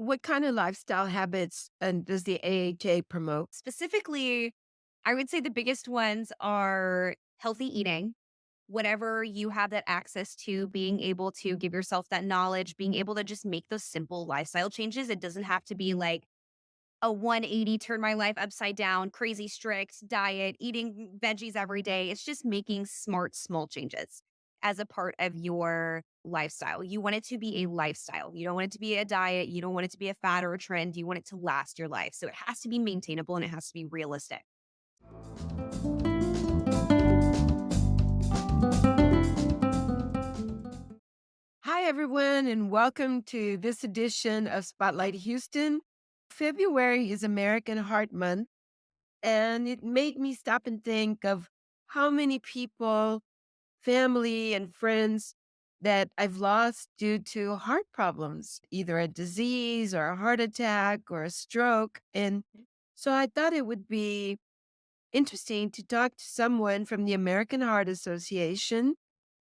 What kind of lifestyle habits does the AHA promote? Specifically, I would say the biggest ones are healthy eating. Whatever you have that access to, being able to give yourself that knowledge, being able to just make those simple lifestyle changes. It doesn't have to be like a 180 turn my life upside down, crazy strict diet, eating veggies every day. It's just making smart, small changes as a part of your lifestyle. You want it to be a lifestyle. You don't want it to be a diet. You don't want it to be a fad or a trend. You want it to last your life. So it has to be maintainable and it has to be realistic. Hi, everyone, and welcome to this edition of Spotlight Houston. February is American Heart Month, and it made me stop and think of how many people, family, and friends that I've lost due to heart problems, either a disease or a heart attack or a stroke. And so I thought it would be interesting to talk to someone from the American Heart Association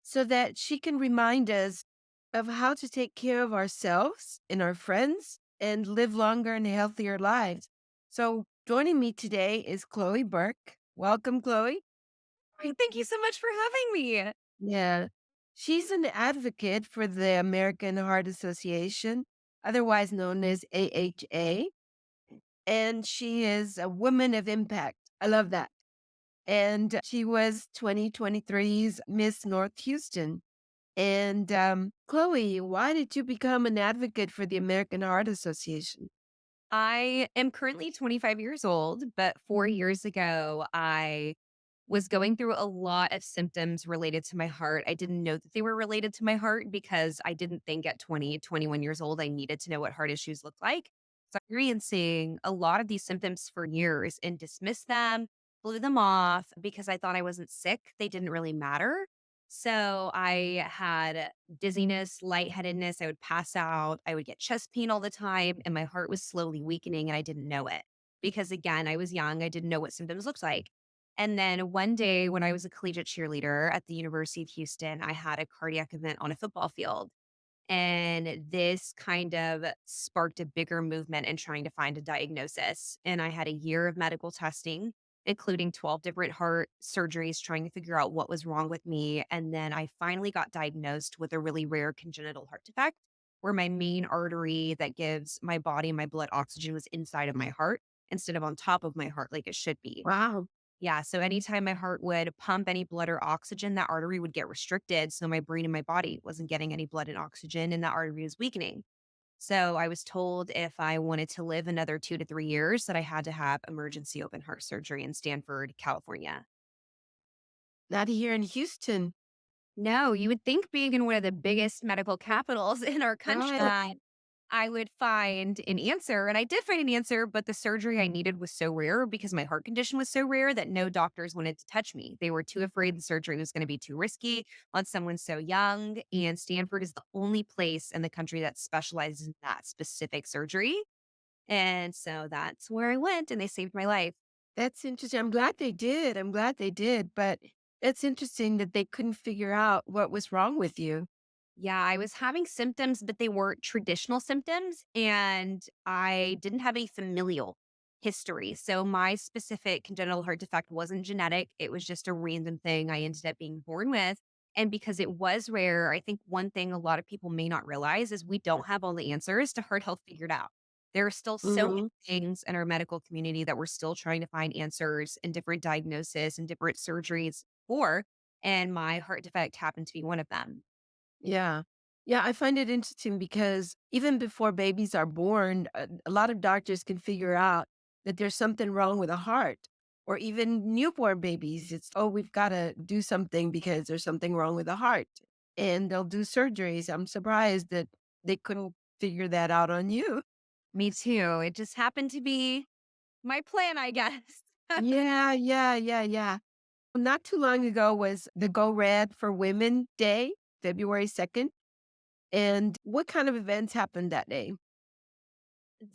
so that she can remind us of how to take care of ourselves and our friends and live longer and healthier lives. So, joining me today is Chole Burke. Welcome, Chloe. Right, thank you so much for having me. Yeah. She's an advocate for the American Heart Association, otherwise known as AHA, and she is a woman of impact. I love that. And she was 2023's Miss North Houston. And Chloe, why did you become an advocate for the American Heart Association? I am currently 25 years old, but 4 years ago, I was going through a lot of symptoms related to my heart. I didn't know that they were related to my heart because I didn't think at 20, 21 years old, I needed to know what heart issues looked like. So I experiencing a lot of these symptoms for years and dismissed them, blew them off because I thought I wasn't sick. They didn't really matter. So I had dizziness, lightheadedness. I would pass out. I would get chest pain all the time, and my heart was slowly weakening, and I didn't know it because, again, I was young. I didn't know what symptoms looked like. And then one day when I was a collegiate cheerleader at the University of Houston, I had a cardiac event on a football field. And this kind of sparked a bigger movement in trying to find a diagnosis. And I had a year of medical testing, including 12 different heart surgeries, trying to figure out what was wrong with me. And then I finally got diagnosed with a really rare congenital heart defect, where my main artery that gives my body and my blood oxygen was inside of my heart instead of on top of my heart like it should be. Wow. Yeah, so anytime my heart would pump any blood or oxygen, that artery would get restricted. So my brain and my body wasn't getting any blood and oxygen, and that artery was weakening. So I was told if I wanted to live another 2 to 3 years, that I had to have emergency open heart surgery in Stanford, California. Not here in Houston. No, you would think being in one of the biggest medical capitals in our country Right. that I would find an answer. And I did find an answer, but the surgery I needed was so rare because my heart condition was so rare that no doctors wanted to touch me. They were too afraid the surgery was going to be too risky on someone so young. And Stanford is the only place in the country that specializes in that specific surgery. And so that's where I went and they saved my life. That's interesting. I'm glad they did. I'm glad they did. But it's interesting that they couldn't figure out what was wrong with you. Yeah, I was having symptoms, but they weren't traditional symptoms. And I didn't have any familial history. So my specific congenital heart defect wasn't genetic. It was just a random thing I ended up being born with. And because it was rare, I think one thing a lot of people may not realize is we don't have all the answers to heart health figured out. There are still so many Hmm. things in our medical community that we're still trying to find answers and different diagnoses and different surgeries for. And my heart defect happened to be one of them. Yeah. Yeah. I find it interesting because even before babies are born, a lot of doctors can figure out that there's something wrong with the heart. Or even newborn babies, it's, oh, we've got to do something because there's something wrong with the heart. And they'll do surgeries. I'm surprised that they couldn't figure that out on you. Me too. It just happened to be my plan, I guess. Yeah, yeah, yeah, yeah. Not too long ago was the Go Red for Women Day, February 2nd. And what kind of events happened that day?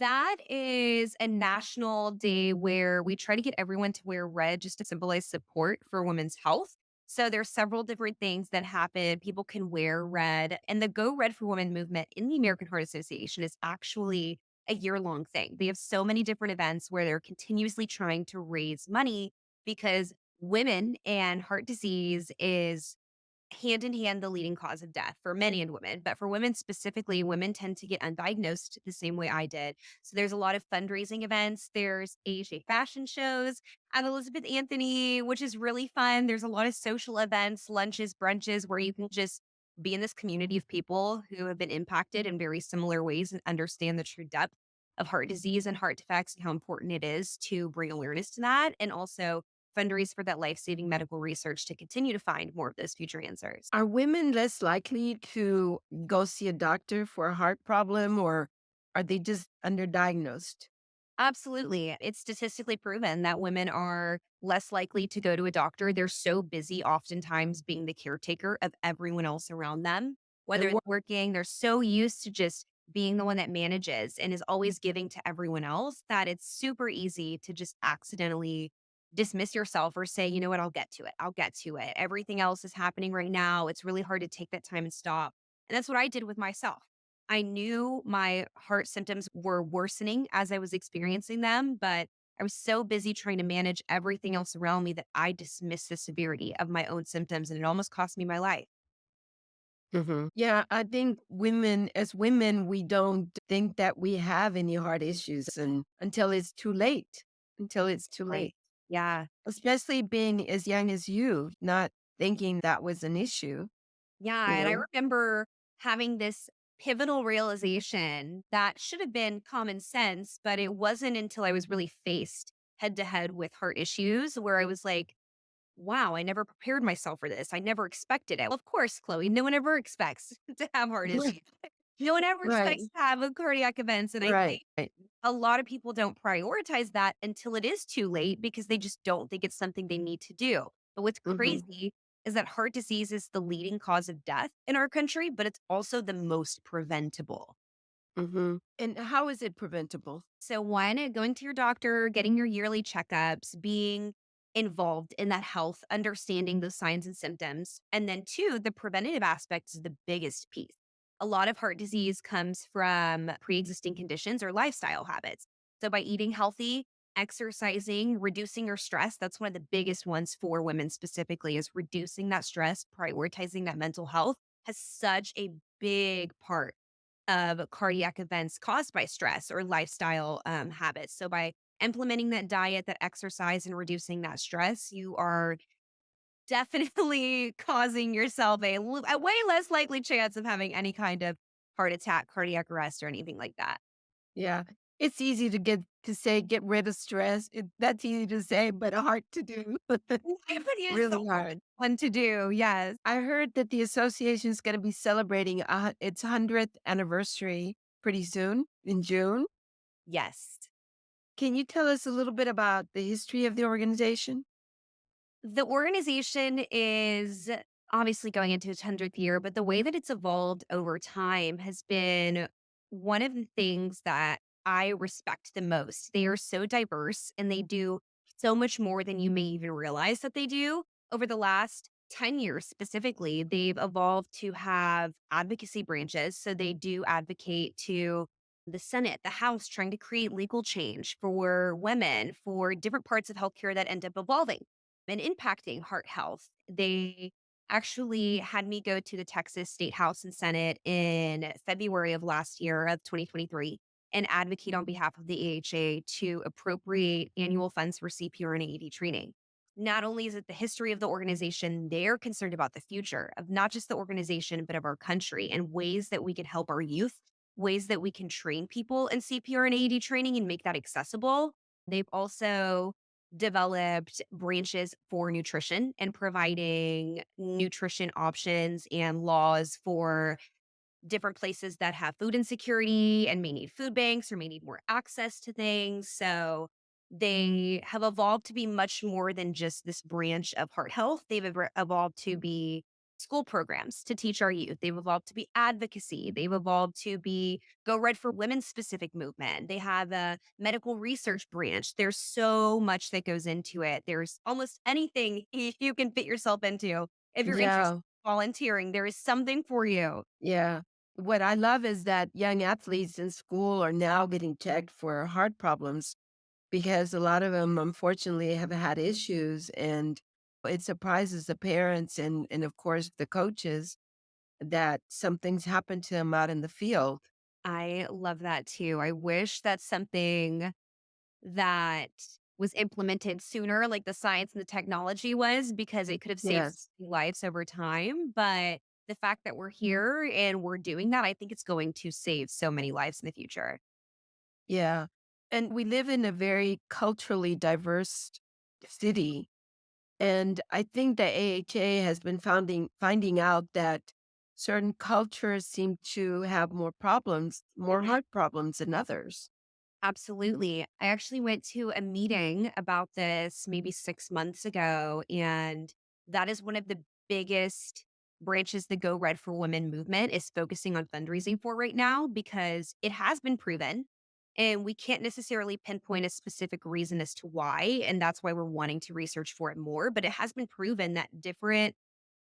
That is a national day where we try to get everyone to wear red just to symbolize support for women's health. So there's several different things that happen. People can wear red, and the Go Red for Women movement in the American Heart Association is actually a year-long thing. They have so many different events where they're continuously trying to raise money because women and heart disease is hand in hand the leading cause of death for men and women. But for women specifically, women tend to get undiagnosed the same way I did. So there's a lot of fundraising events. There's AHA fashion shows at Elizabeth Anthony, which is really fun. There's a lot of social events, lunches, brunches, where you can just be in this community of people who have been impacted in very similar ways and understand the true depth of heart disease and heart defects and how important it is to bring awareness to that. And also fundraise for that life-saving medical research to continue to find more of those future answers. Are women less likely to go see a doctor for a heart problem, or are they just underdiagnosed? Absolutely. It's statistically proven that women are less likely to go to a doctor. They're so busy, oftentimes being the caretaker of everyone else around them. Whether And they're working, they're so used to just being the one that manages and is always giving to everyone else that it's super easy to just accidentally dismiss yourself or say, you know what, I'll get to it. I'll get to it. Everything else is happening right now. It's really hard to take that time and stop. And that's what I did with myself. I knew my heart symptoms were worsening as I was experiencing them, but I was so busy trying to manage everything else around me that I dismissed the severity of my own symptoms, and it almost cost me my life. Yeah, I think as women, we don't think that we have any heart issues and until it's too late. Until it's too late. Right. Yeah. Especially being as young as you, not thinking that was an issue, Yeah. you And I know? remember having this pivotal realization that should have been common sense, but it wasn't until I was really faced head to head with heart issues where I was like, wow, I never prepared myself for this. I never expected it. Well, of course, Chloe, no one ever expects to have heart issues. No one ever Right, expects to have a cardiac events. And I right, think a lot of people don't prioritize that until it is too late because they just don't think it's something they need to do. But what's mhm, crazy is that heart disease is the leading cause of death in our country, but it's also the most preventable. mhm. And how is it preventable? So, one, going to your doctor, getting your yearly checkups, being involved in that health, understanding those signs and symptoms. And then, two, the preventative aspect is the biggest piece. A lot of heart disease comes from pre existing conditions or lifestyle habits. So, by eating healthy, exercising, reducing your stress, that's one of the biggest ones for women specifically, is reducing that stress, prioritizing that mental health has such a big part of cardiac events caused by stress or lifestyle habits. So, by implementing that diet, that exercise, and reducing that stress, you are definitely causing yourself a way less likely chance of having any kind of heart attack, cardiac arrest, or anything like that. Yeah. It's easy to say get rid of stress. That's easy to say, but hard to do. But it is so Really hard. fun to do. Yes. I heard that the association is gonna be celebrating, its 100th anniversary pretty soon in June. Yes. Can you tell us a little bit about the history of the organization? The organization is obviously going into its 100th year, but the way that it's evolved over time has been one of the things that I respect the most. They are so diverse and they do so much more than you may even realize that they do. Over the last 10 years specifically, they've evolved to have advocacy branches. So they do advocate to the Senate, the House, trying to create legal change for women, for different parts of healthcare that end up evolving and impacting heart health. They actually had me go to the Texas State House and Senate in February of last year of 2023 and advocate on behalf of the AHA to appropriate annual funds for CPR and AED training. Not only is it the history of the organization, they're concerned about the future of not just the organization, but of our country and ways that we can help our youth, ways that we can train people in CPR and AED training and make that accessible. They've also developed branches for nutrition and providing nutrition options and laws for different places that have food insecurity and may need food banks or may need more access to things. So they have evolved to be much more than just this branch of heart health. They've evolved to be school programs to teach our youth. They've evolved to be advocacy. They've evolved to be Go Red for Women's specific movement. They have a medical research branch. There's so much that goes into it. There's almost anything you can fit yourself into. If you're interested Yeah. in volunteering, there is something for you. Yeah. What I love is that young athletes in school are now getting checked for heart problems because a lot of them, unfortunately, have had issues, and it surprises the parents and of course, the coaches that something's happened to them out in the field. I love that too. I wish that's something that was implemented sooner, like the science and the technology was, because it could have saved Yes. lives over time. But the fact that we're here and we're doing that, I think it's going to save so many lives in the future. Yeah. And we live in a very culturally diverse city. And I think the AHA has been finding out that certain cultures seem to have more problems, more heart problems than others. Absolutely. I actually went to a meeting about this maybe 6 months ago, and that is one of the biggest branches the Go Red for Women movement is focusing on fundraising for right now because it has been proven. And we can't necessarily pinpoint a specific reason as to why. And that's why we're wanting to research for it more. But it has been proven that different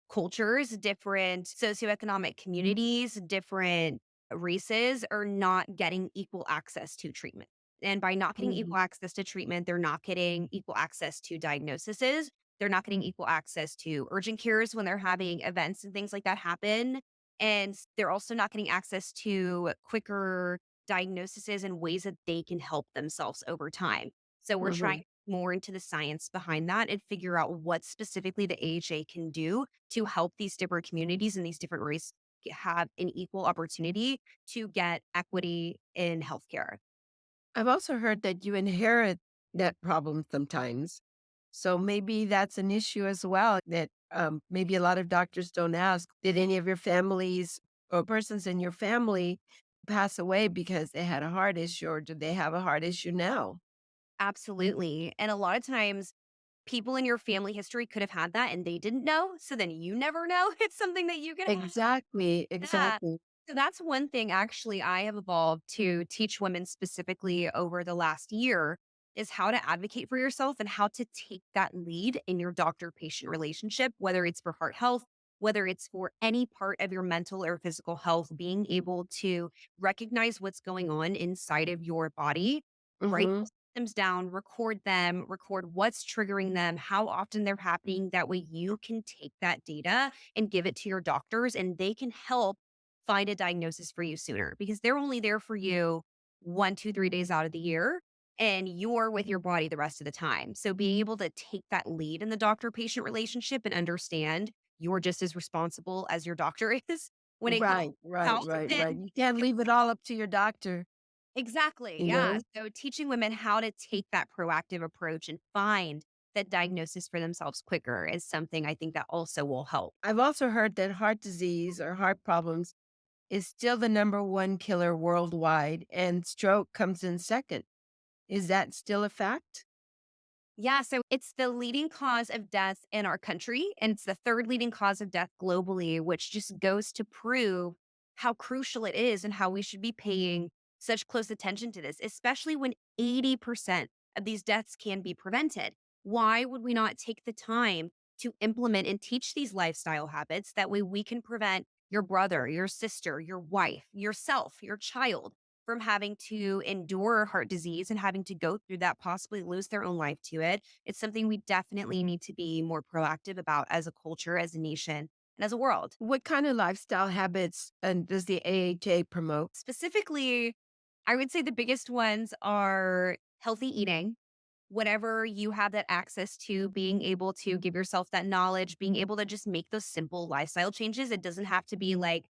cultures, different socioeconomic communities, different races are not getting equal access to treatment. And by not getting equal Mhm, access to treatment, they're not getting equal access to diagnoses. They're not getting equal access to urgent cares when they're having events and things like that happen. And they're also not getting access to quicker diagnoses and ways that they can help themselves over time. So we're trying mhm. more into the science behind that and figure out what specifically the AHA can do to help these different communities and these different races have an equal opportunity to get equity in healthcare. I've also heard that you inherit that problem sometimes. So maybe that's an issue as well that maybe a lot of doctors don't ask. Did any of your families or persons in your family pass away because they had a heart issue, or do they have a heart issue now? Absolutely. And a lot of times, people in your family history could have had that and they didn't know. So then you never know. It's something that you could have. Exactly, Yeah. exactly. So that's one thing actually I have evolved to teach women specifically over the last year is how to advocate for yourself and how to take that lead in your doctor patient relationship, whether it's for heart health, whether it's for any part of your mental or physical health, being able to recognize what's going on inside of your body, write Mhm. those symptoms down, record them, record what's triggering them, how often they're happening. That way you can take that data and give it to your doctors and they can help find a diagnosis for you sooner because they're only there for you 1, 2, 3 days out of the year and you're with your body the rest of the time. So being able to take that lead in the doctor patient relationship and understand you're just as responsible as your doctor is when it comes Right, to right, health. right, And right. You can't leave it all up to your doctor, exactly. you Yeah. know? So teaching women how to take that proactive approach and find that diagnosis for themselves quicker is something I think that also will help. I've also heard that heart disease or heart problems is still the number one killer worldwide, and stroke comes in second. Is that still a fact? Yeah, so it's the leading cause of death in our country, and it's the third leading cause of death globally, which just goes to prove how crucial it is and how we should be paying such close attention to this, especially when 80% of these deaths can be prevented. Why would we not take the time to implement and teach these lifestyle habits? That way we can prevent your brother, your sister, your wife, yourself, your child from having to endure heart disease and having to go through that, possibly lose their own life to it. It's something we definitely need to be more proactive about as a culture, as a nation, and as a world. What kind of lifestyle habits does the AHA promote? Specifically, I would say the biggest ones are healthy eating. Whatever you have that access to, being able to give yourself that knowledge, being able to just make those simple lifestyle changes. It doesn't have to be like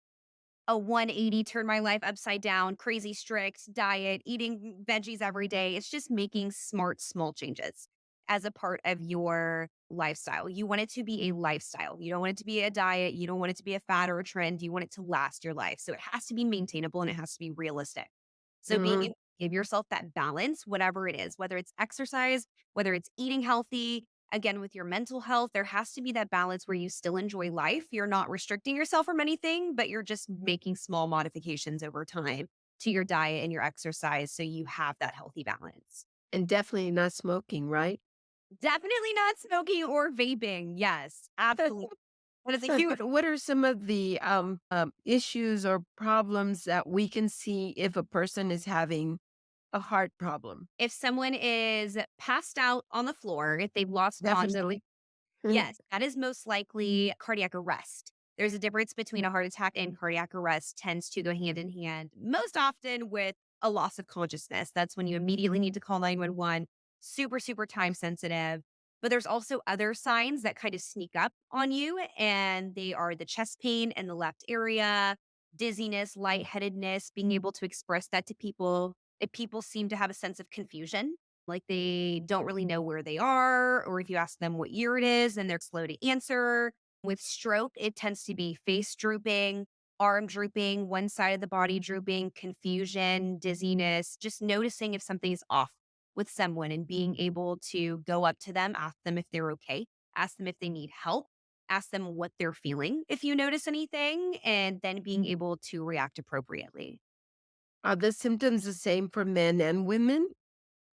a 180 turn my life upside down, crazy strict diet, eating veggies every day. It's just making smart, small changes as a part of your lifestyle. You want it to be a lifestyle. You don't want it to be a diet. You don't want it to be a fad or a trend. You want it to last your life. So it has to be maintainable and it has to be realistic. So being able Mhm. to give yourself that balance, whatever it is, whether it's exercise, whether it's eating healthy, again, with your mental health, there has to be that balance where you still enjoy life. You're not restricting yourself from anything, but you're just making small modifications over time to your diet and your exercise so you have that healthy balance. And definitely not smoking, right? Definitely not smoking or vaping. Yes, absolutely. That is a huge. What are some of the issues or problems that we can see if a person is having a heart problem? If someone is passed out on the floor, if they've lost consciousness. Definitely. Yes, that is most likely cardiac arrest. There's a difference between a heart attack and cardiac arrest tends to go hand in hand, most often with a loss of consciousness. That's when you immediately need to call 911. Super, super time sensitive. But there's also other signs that kind of sneak up on you, and they are the chest pain in the left area, dizziness, lightheadedness, being able to express that to people. If people seem to have a sense of confusion, like they don't really know where they are, or if you ask them what year it is and they're slow to answer. With stroke, it tends to be face drooping, arm drooping, one side of the body drooping, confusion, dizziness, just noticing if something's off with someone and being able to go up to them, ask them if they're okay, ask them if they need help, ask them what they're feeling if you notice anything, and then being able to react appropriately. Are the symptoms the same for men and women?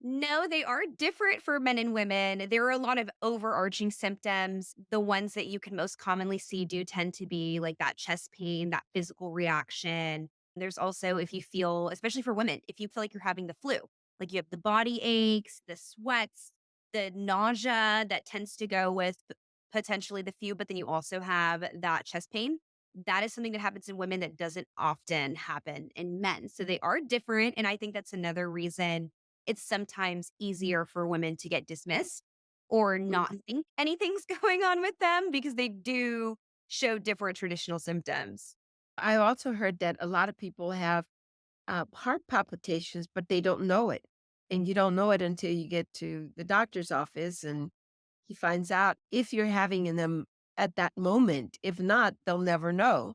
No, they are different for men and women. There are a lot of overarching symptoms. The ones that you can most commonly see do tend to be like that chest pain, that physical reaction. There's also, if you feel, especially for women, if you feel like you're having the flu, like you have the body aches, the sweats, the nausea that tends to go with potentially the flu, but then you also have that chest pain. That is something that happens in women that doesn't often happen in men. So they are different. And I think that's another reason it's sometimes easier for women to get dismissed or not Mhm. think anything's going on with them because they do show different traditional symptoms. I also heard that a lot of people have heart palpitations, but they don't know it. And you don't know it until you get to the doctor's office and he finds out if you're having them at that moment. If not, they'll never know.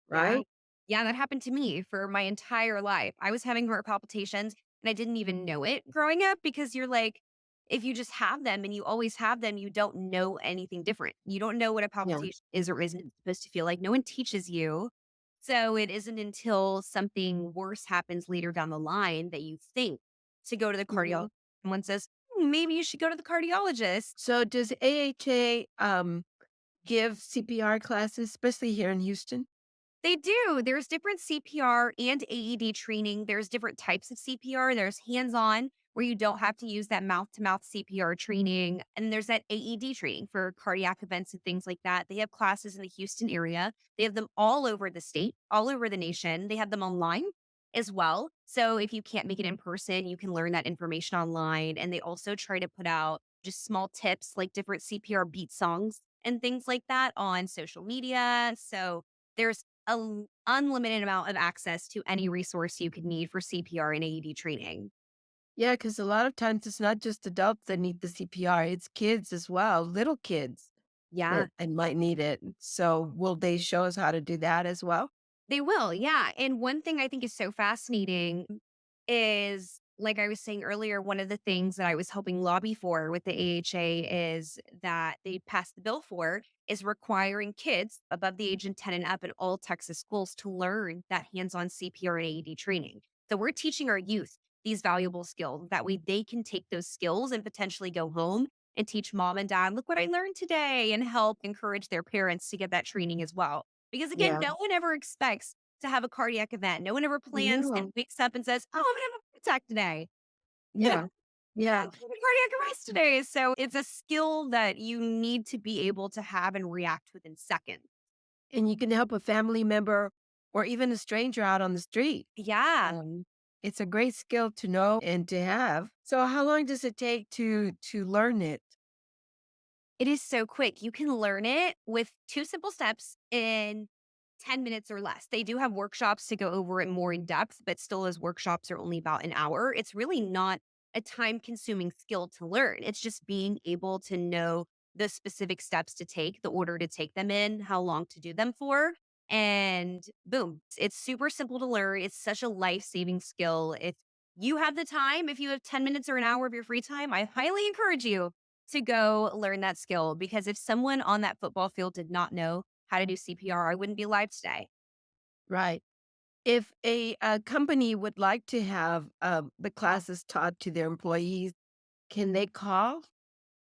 Yeah. Right? Yeah, that happened to me for my entire life. I was having heart palpitations and I didn't even know it growing up because you're like, if you just have them and you always have them, you don't know anything different. You don't know what a Yeah. palpitation is or isn't supposed to feel like. No one teaches you. So it isn't until something worse happens later down the line that you think to go to the Mhm. cardiologist. Someone says, maybe you should go to the cardiologist. So does AHA give CPR classes, especially here in Houston? They do. There's different CPR and AED training. There's different types of CPR. There's hands on, where you don't have to use that mouth to mouth CPR training. And there's that AED training for cardiac events and things like that. They have classes in the Houston area. They have them all over the state, all over the nation. They have them online as well. So if you can't make it in person, you can learn that information online. And they also try to put out just small tips like different CPR beat songs and things like that on social media. So there's unlimited amount of access to any resource you could need for CPR and AED training. Yeah, because a lot of times it's not just adults that need the CPR, it's kids as well, little kids Yeah, that and might need it. So will they show us how to do that as well? they will. Yeah. And one thing I think is so fascinating is, like I was saying earlier, one of the things that I was helping lobby for with the AHA is that they passed the bill for is requiring kids above the age of 10 and up in all Texas schools to learn that hands-on CPR and AED training. So we're teaching our youth these valuable skills. That way they can take those skills and potentially go home and teach mom and dad, look what I learned today, and help encourage their parents to get that training as well. Because again, Yeah. no one ever expects to have a cardiac event. No one ever plans and No. wakes up and says, "Oh, I'm gonna have a heart attack today." You know, Yeah. Yeah. I'm gonna have a cardiac arrest today. So it's a skill that you need to be able to have and react within seconds. And you can help a family member or even a stranger out on the street. Yeah. Um, it's a great skill to know and to have. So how long does it take to learn it? It is so quick. You can learn it with 2 simple steps in 10 minutes or less. They do have workshops to go over it more in depth, but still, as workshops are only about an hour, it's really not a time consuming skill to learn. It's just being able to know the specific steps to take, the order to take them in, how long to do them for. And boom, it's super simple to learn. It's such a life saving skill. If you have the time, if you have 10 minutes or an hour of your free time, I highly encourage you. to go learn that skill because if someone on that football field did not know how to do CPR, I wouldn't be alive today. Right. If a company would like to have the classes taught to their employees, can they call?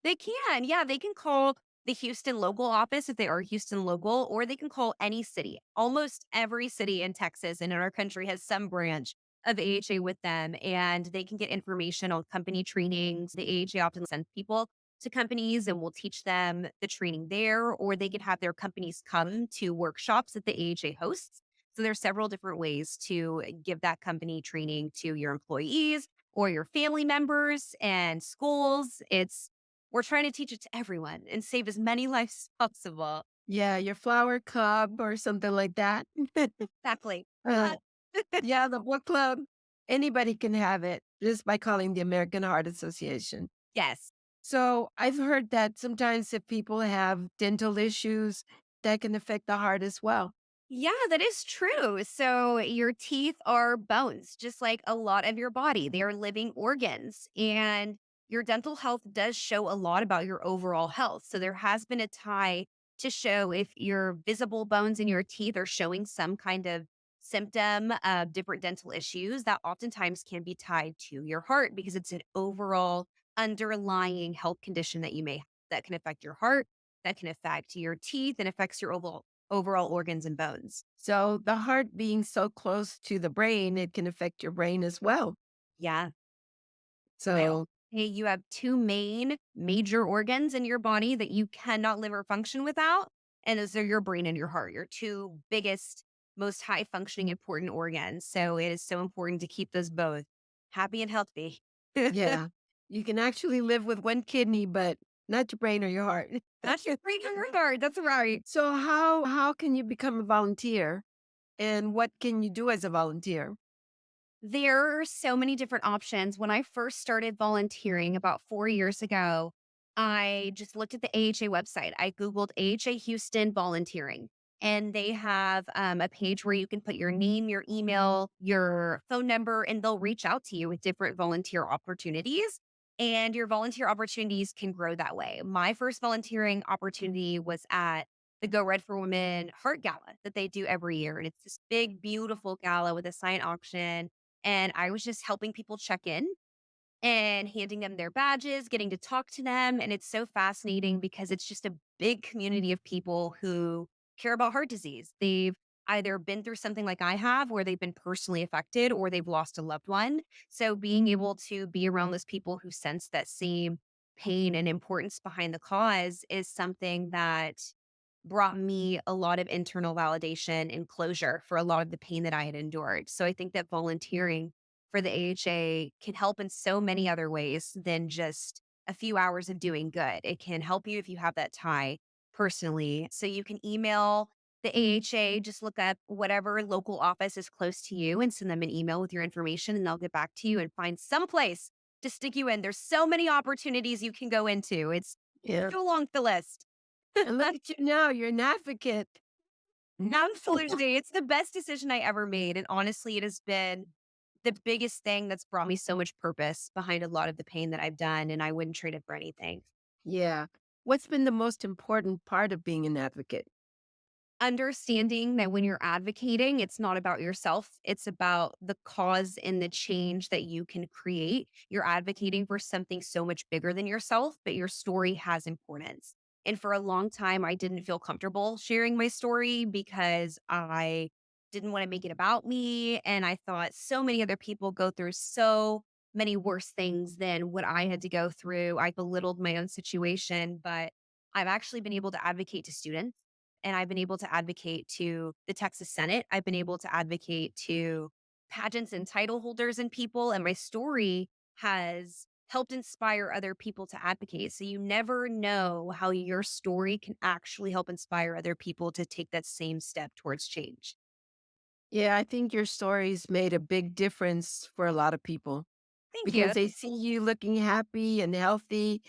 They can. Yeah, they can call the Houston local office if they are Houston local, or they can call any city. Almost every city in Texas and in our country has some branch of AHA with them, and they can get information on company trainings. The AHA often sends people to companies and will teach them the training there, or they can have their companies come to workshops that the AHA hosts. So there's several different ways to give that company training to your employees or your family members and schools. We're trying to teach it to everyone and save as many lives as possible. Yeah, your flower club or something like that. Exactly. uh, yeah, the book club. Anybody can have it just by calling the American Heart Association. Yes. So I've heard that sometimes if people have dental issues, that can affect the heart as well. Yeah, that is true. So your teeth are bones, just like a lot of your body. They are living organs. And your dental health does show a lot about your overall health. So there has been a tie to show if your visible bones in your teeth are showing some kind of symptom of different dental issues that oftentimes can be tied to your heart because it's an overall underlying health condition that you may have that can affect your heart, that can affect your teeth, and affects your overall organs and bones. So the heart being so close to the brain, it can affect your brain as well. Yeah. So Hey, you have two main major organs in your body that you cannot live or function without. And those are your brain and your heart, your two biggest, most high functioning, important organs. So it is so important to keep those both happy and healthy. yeah, you can actually live with one kidney, but not your brain or your heart. That's your brain and your heart. That's right. So how can you become a volunteer, and what can you do as a volunteer? There are so many different options. When I first started volunteering about 4 years ago, I just looked at the AHA website. I Googled AHA Houston volunteering, and they have a page where you can put your name, your email, your phone number, and they'll reach out to you with different volunteer opportunities. And your volunteer opportunities can grow that way. My first volunteering opportunity was at the Go Red for Women Heart Gala that they do every year. And it's this big, beautiful gala with a silent auction and I was just helping people check in and handing them their badges, getting to talk to them. And it's so fascinating because it's just a big community of people who care about heart disease. They've either been through something like I have, where they've been personally affected, or they've lost a loved one. So being able to be around those people who sense that same pain and importance behind the cause is something that brought me a lot of internal validation and closure for a lot of the pain that I had endured. So I think that volunteering for the AHA can help in so many other ways than just a few hours of doing good. It can help you if you have that tie personally. So you can email the AHA, just look up whatever local office is close to you and send them an email with your information, and they'll get back to you and find some place to stick you in. There's so many opportunities you can go into. It's Yeah. too long the list. And look at you now, you're an advocate. Absolutely. It's the best decision I ever made. And honestly, it has been the biggest thing that's brought me so much purpose behind a lot of the pain that I've done. And I wouldn't trade it for anything. Yeah. What's been the most important part of being an advocate? Understanding that when you're advocating, it's not about yourself, it's about the cause and the change that you can create. You're advocating for something so much bigger than yourself, but your story has importance. And for a long time, I didn't feel comfortable sharing my story because I didn't want to make it about me. And I thought so many other people go through so many worse things than what I had to go through. I belittled my own situation, but I've actually been able to advocate to students and I've been able to advocate to the Texas Senate. I've been able to advocate to pageants and title holders and people. And my story has helped inspire other people to advocate. So you never know how your story can actually help inspire other people to take that same step towards change. Yeah, I think your stories made a big difference for a lot of people Thank because you. they see you looking happy and healthy,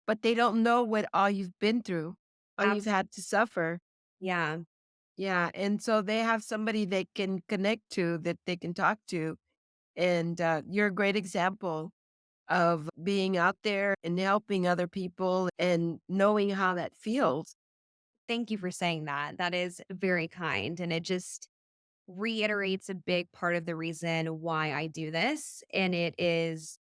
but they don't know what all you've been through, all you've Absolutely. had to suffer. Yeah. Yeah, and so they have somebody they can connect to, that they can talk to, and, you're a great example of being out there and helping other people and knowing how that feels. Thank you for saying that. That is very kind. And it just reiterates a big part of the reason why I do this. And it is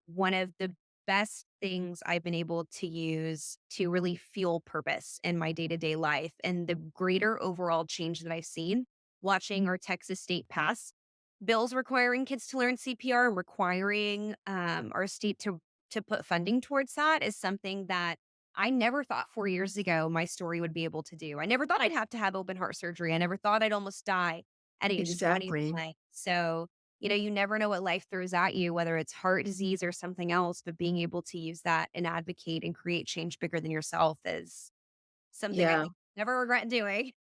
one of the best things I've been able to use to really fuel purpose in my day to day life and the greater overall change that I've seen watching our Texas state pass bills requiring kids to learn CPR and requiring our state to put funding towards that is something that I never thought 4 years ago my story would be able to do. I never thought I'd have to have open heart surgery. I never thought I'd almost die at age Exactly. 21. So you never know what life throws at you, whether it's heart disease or something else, but being able to use that and advocate and create change bigger than yourself is something I Yeah. never regret doing.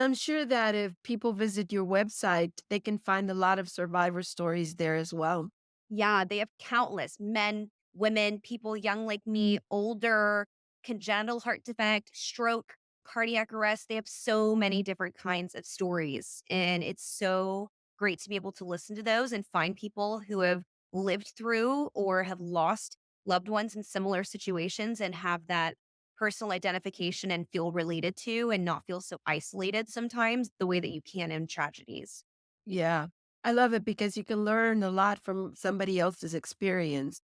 I'm sure that if people visit your website, they can find a lot of survivor stories there as well. Yeah, they have countless men, women, people young like me, older, congenital heart defect, stroke, cardiac arrest. They have so many different kinds of stories. And it's so great to be able to listen to those and find people who have lived through or have lost loved ones in similar situations and have that personal identification and feel related to and not feel so isolated sometimes the way that you can in tragedies. Yeah. I love it because you can learn a lot from somebody else's experience.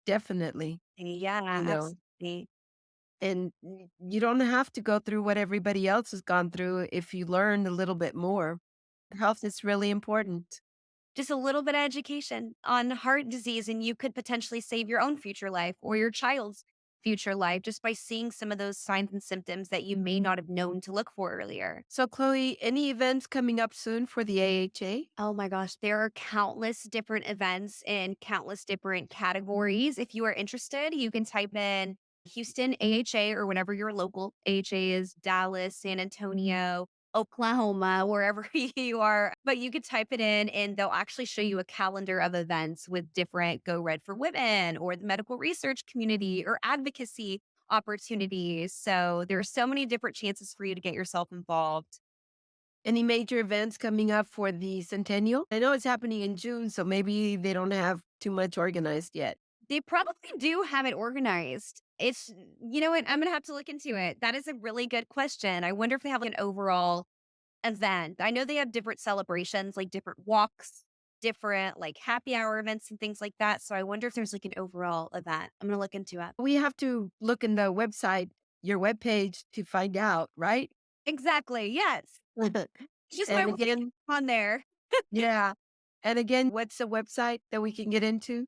Definitely, Yeah, you know, absolutely. and you don't have to go through what everybody else has gone through if you learn a little bit more. Health is really important. Just a little bit of education on heart disease, and you could potentially save your own future life or your child's future life just by seeing some of those signs and symptoms that you may not have known to look for earlier. So, Chloe, any events coming up soon for the AHA? Oh my gosh, there are countless different events in countless different categories. If you are interested, you can type in Houston AHA or whatever your local AHA is, Dallas, San Antonio, Oklahoma, wherever you are. But you could type it in and they'll actually show you a calendar of events with different Go Red for Women or the medical research community or advocacy opportunities. So there are so many different chances for you to get yourself involved. Any major events coming up for the centennial? I know it's happening in June, so maybe they don't have too much organized yet. They probably do have it organized. It's you know what? I'm gonna have to look into it. That is a really good question. I wonder if they have like an overall event. I know they have different celebrations, like different walks, different like happy hour events and things like that. So I wonder if there's like an overall event. I'm gonna look into it. We have to look in the website, your webpage to find out, right? Exactly. Yes. Just my And again, on there. yeah. And again, what's the website that we can get into?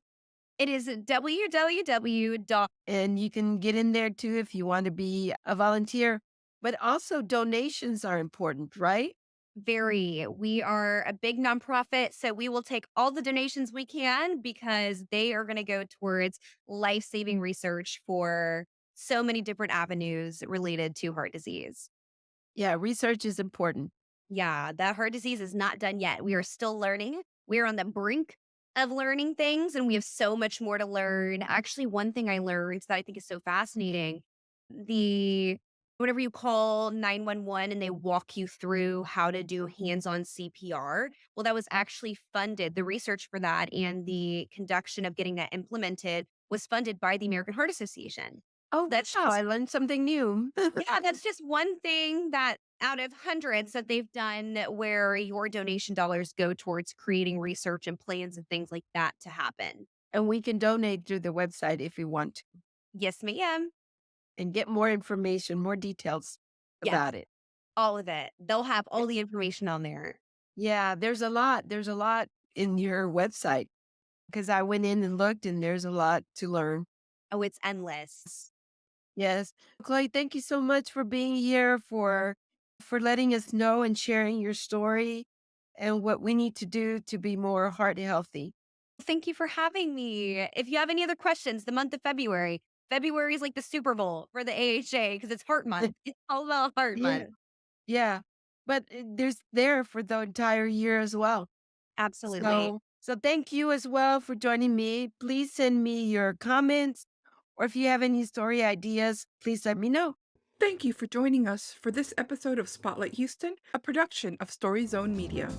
It is www. And you can get in there too if you want to be a volunteer. But also donations are important, right? Very. We are a big nonprofit, so we will take all the donations we can because they are going to go towards life saving research for so many different avenues related to heart disease. Yeah, research is important. Yeah, that heart disease is not done yet. We are still learning. We are on the brink of learning things, and we have so much more to learn. Actually, one thing I learned that I think is so fascinating the whenever you call 911 and they walk you through how to do hands on CPR, well, that was actually funded. The research for that and the conduction of getting that implemented was funded by the American Heart Association. Oh, That's wow, I just learned something new. yeah, that's just one thing that out of hundreds that they've done where your donation dollars go towards creating research and plans and things like that to happen. And we can donate through the website if you want to Yes, ma'am. and get more information, more details Yes, about it. all of it. They'll have all the information on there. Yeah, there's a lot. There's a lot in your website because I went in and looked and there's a lot to learn. Oh, it's endless. Yes. Chloe, thank you so much for being here, for letting us know and sharing your story and what we need to do to be more heart healthy. Thank you for having me. If you have any other questions, the month of February is like the Super Bowl for the AHA because it's Heart Month. It's all about Heart Yeah. Month. Yeah. But there's there for the entire year as well. Absolutely. So thank you as well for joining me. Please send me your comments or if you have any story ideas, please let me know. Thank you for joining us for this episode of Spotlight Houston, a production of Story Zone Media.